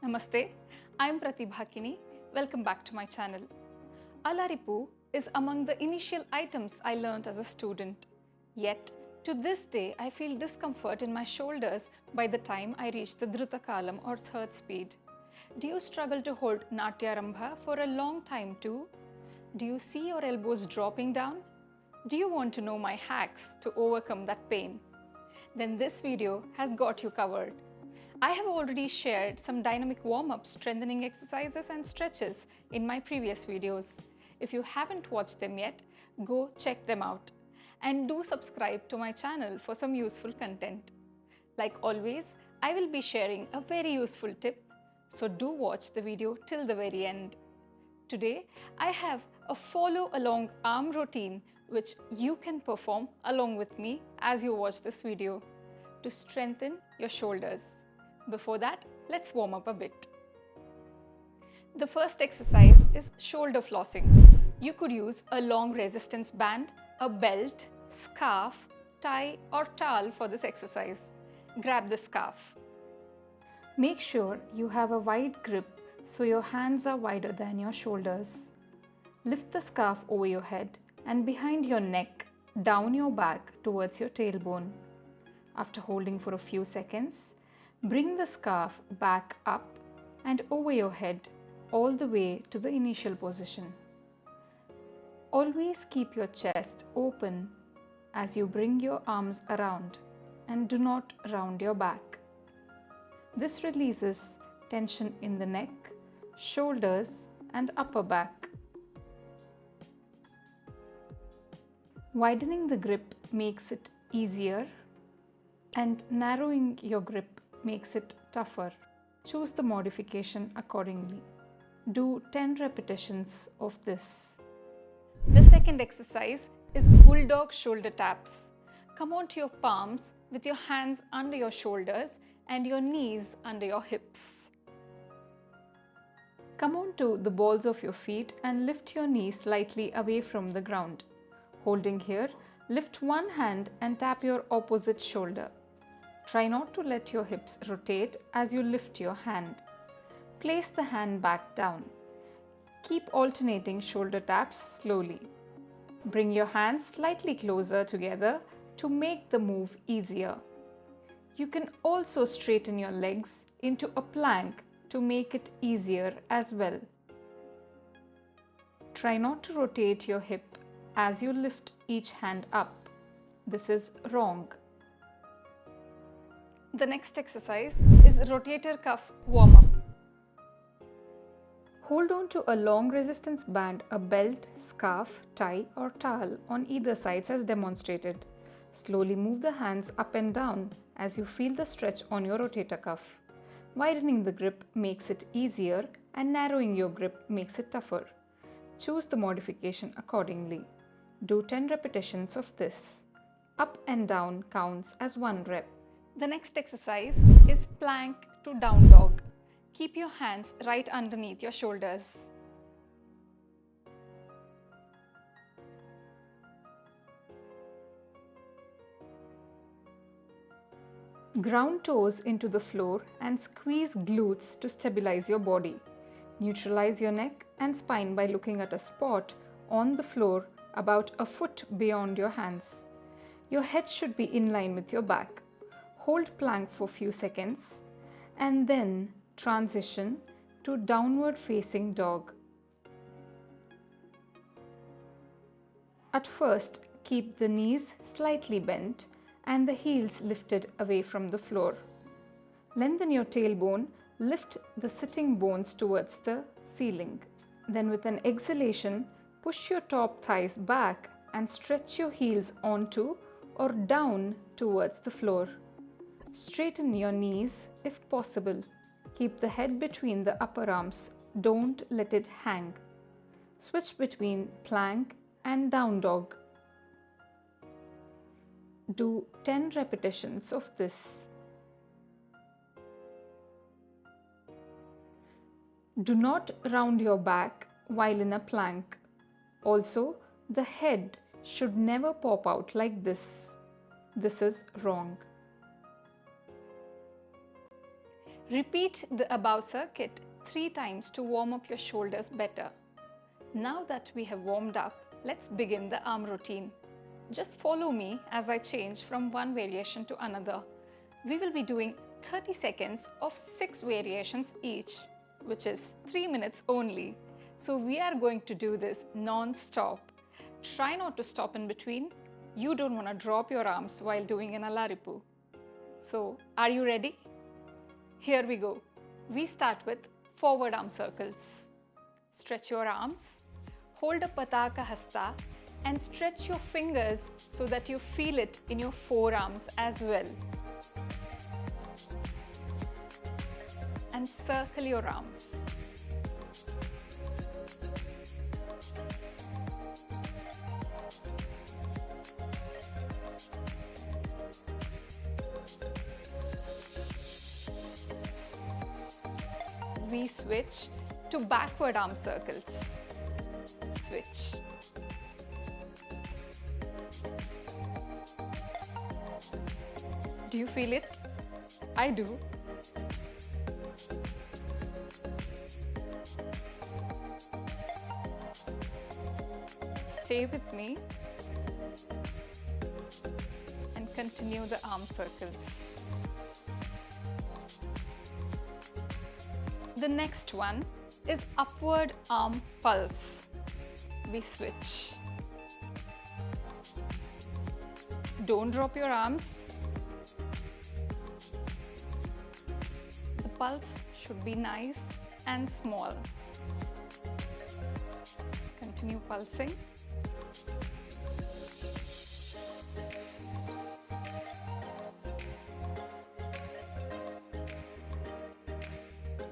Namaste, I am Pratibhanaatyalaya. Welcome back to my channel. Alaripu is among the initial items I learnt as a student. Yet, to this day, I feel discomfort in my shoulders by the time I reach the Druta Kalam or third speed. Do you struggle to hold Natyarambha for a long time too? Do you see your elbows dropping down? Do you want to know my hacks to overcome that pain? Then this video has got you covered. I have already shared some dynamic warm-up strengthening exercises and stretches in my previous videos. If you haven't watched them yet, go check them out. And do subscribe to my channel for some useful content. Like always, I will be sharing a very useful tip, so do watch the video till the very end. Today, I have a follow-along arm routine which you can perform along with me as you watch this video to strengthen your shoulders. Before that, let's warm up a bit. The first exercise is shoulder flossing. You could use a long resistance band, a belt, scarf, tie or towel for this exercise. Grab the scarf. Make sure you have a wide grip so your hands are wider than your shoulders. Lift the scarf over your head and behind your neck, down your back towards your tailbone. After holding for a few seconds, bring the scarf back up and over your head all the way to the initial position. Always keep your chest open as you bring your arms around and do not round your back. This releases tension in the neck, shoulders and upper back. Widening the grip makes it easier and narrowing your grip makes it tougher. Choose the modification accordingly. Do 10 repetitions of this. The second exercise is Bulldog shoulder taps. Come onto your palms with your hands under your shoulders and your knees under your hips. Come onto the balls of your feet and lift your knees slightly away from the ground. Holding here, lift one hand and tap your opposite shoulder. Try not to let your hips rotate as you lift your hand. Place the hand back down. Keep alternating shoulder taps slowly. Bring your hands slightly closer together to make the move easier. You can also straighten your legs into a plank to make it easier as well. Try not to rotate your hip as you lift each hand up. This is wrong. The next exercise is rotator cuff warm-up. Hold on to a long resistance band, a belt, scarf, tie or towel on either sides as demonstrated. Slowly move the hands up and down as you feel the stretch on your rotator cuff. Widening the grip makes it easier and narrowing your grip makes it tougher. Choose the modification accordingly. Do 10 repetitions of this. Up and down counts as 1 rep. The next exercise is plank to down dog. Keep your hands right underneath your shoulders. Ground toes into the floor and squeeze glutes to stabilize your body. Neutralize your neck and spine by looking at a spot on the floor about a foot beyond your hands. Your head should be in line with your back. Hold plank for a few seconds and then transition to downward facing dog. At first, keep the knees slightly bent and the heels lifted away from the floor. Lengthen your tailbone, lift the sitting bones towards the ceiling. Then with an exhalation, push your top thighs back and stretch your heels onto or down towards the floor. Straighten your knees if possible. Keep the head between the upper arms. Don't let it hang. Switch between plank and down dog. Do 10 repetitions of this. Do not round your back while in a plank. Also, the head should never pop out like this. This is wrong. Repeat the above circuit 3 times to warm up your shoulders better. Now that we have warmed up, let's begin the arm routine. Just follow me as I change from one variation to another. We will be doing 30 seconds of 6 variations each, which is 3 minutes only. So we are going to do this non-stop. Try not to stop in between. You don't want to drop your arms while doing an Alaripu. So, are you ready? Here we go. We start with forward arm circles. Stretch your arms, hold a Pataka Hasta and stretch your fingers so that you feel it in your forearms as well. And circle your arms. We switch to backward arm circles. Switch. Do you feel it? I do. Stay with me and continue the arm circles. The next one is upward arm pulse. We switch. Don't drop your arms. The pulse should be nice and small. Continue pulsing.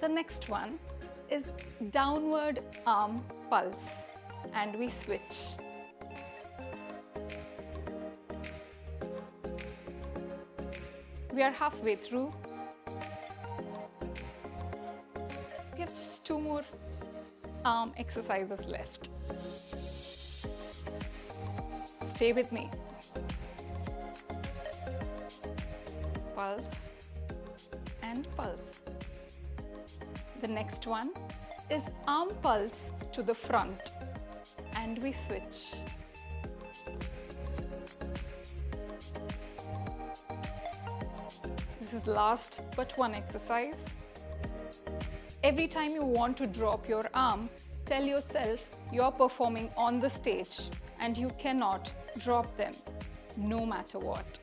The next one is downward arm pulse and we switch. We are halfway through. We have just 2 more arm exercises left. Stay with me. Pulse and pulse. The next one is arm pulse to the front and we switch. This is last but one exercise. Every time you want to drop your arm, tell yourself you're performing on the stage and you cannot drop them, no matter what.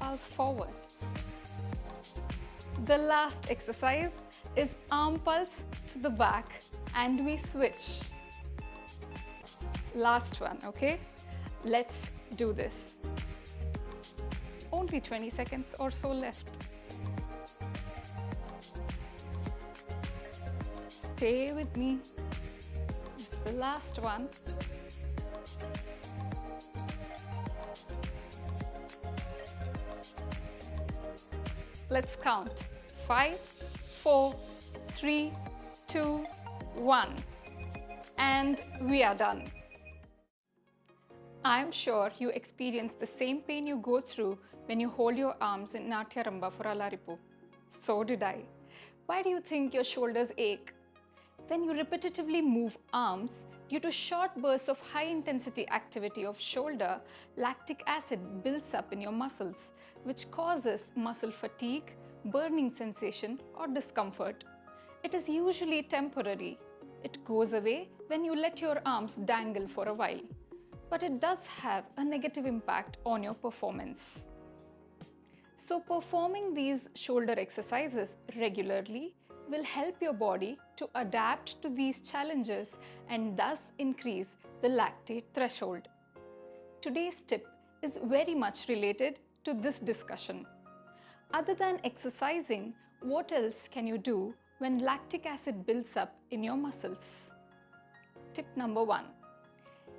Pulse forward. The last exercise is arm pulse to the back and we switch. Last one, okay? Let's do this. Only 20 seconds or so left. Stay with me. This is the last one. Let's count. 5, 4, 3, 2, 1. And we are done. I'm sure you experience the same pain you go through when you hold your arms in Natyarambha for Alaripu. So did I. Why do you think your shoulders ache? When you repetitively move arms, due to short bursts of high-intensity activity of shoulder, lactic acid builds up in your muscles, which causes muscle fatigue, burning sensation, or discomfort. It is usually temporary. It goes away when you let your arms dangle for a while. But it does have a negative impact on your performance. So performing these shoulder exercises regularly will help your body to adapt to these challenges and thus increase the lactate threshold. Today's tip is very much related to this discussion. Other than exercising, what else can you do when lactic acid builds up in your muscles? Tip number 1.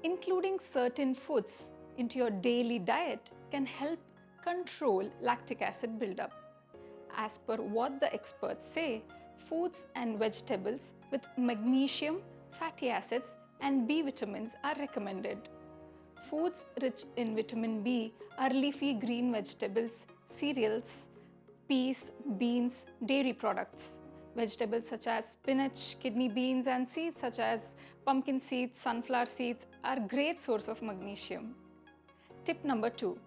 Including certain foods into your daily diet can help control lactic acid buildup. As per what the experts say, foods and vegetables with magnesium, fatty acids, and B vitamins are recommended. Foods rich in vitamin B are leafy green vegetables, cereals, peas, beans, dairy products. Vegetables such as spinach, kidney beans, and seeds such as pumpkin seeds, sunflower seeds are great source of magnesium. Tip number 2.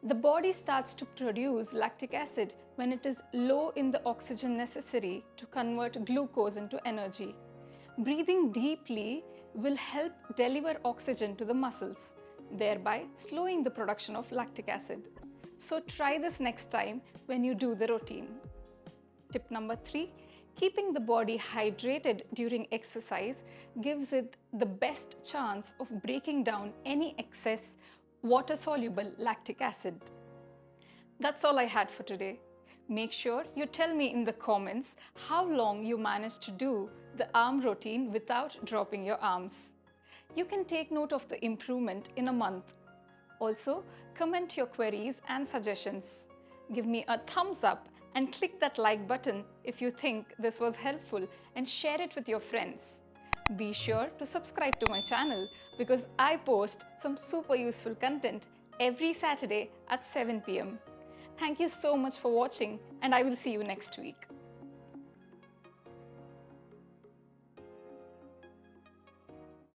The body starts to produce lactic acid when it is low in the oxygen necessary to convert glucose into energy. Breathing deeply will help deliver oxygen to the muscles, thereby slowing the production of lactic acid. So try this next time when you do the routine. Tip number 3. Keeping the body hydrated during exercise gives it the best chance of breaking down any excess water-soluble lactic acid. That's all I had for today. Make sure you tell me in the comments how long you managed to do the arm routine without dropping your arms. You can take note of the improvement in a month. Also, comment your queries and suggestions. Give me a thumbs up and click that like button if you think this was helpful, and share it with your friends. Be sure to subscribe to my channel because I post some super useful content every Saturday at 7 p.m. Thank you so much for watching, and I will see you next week.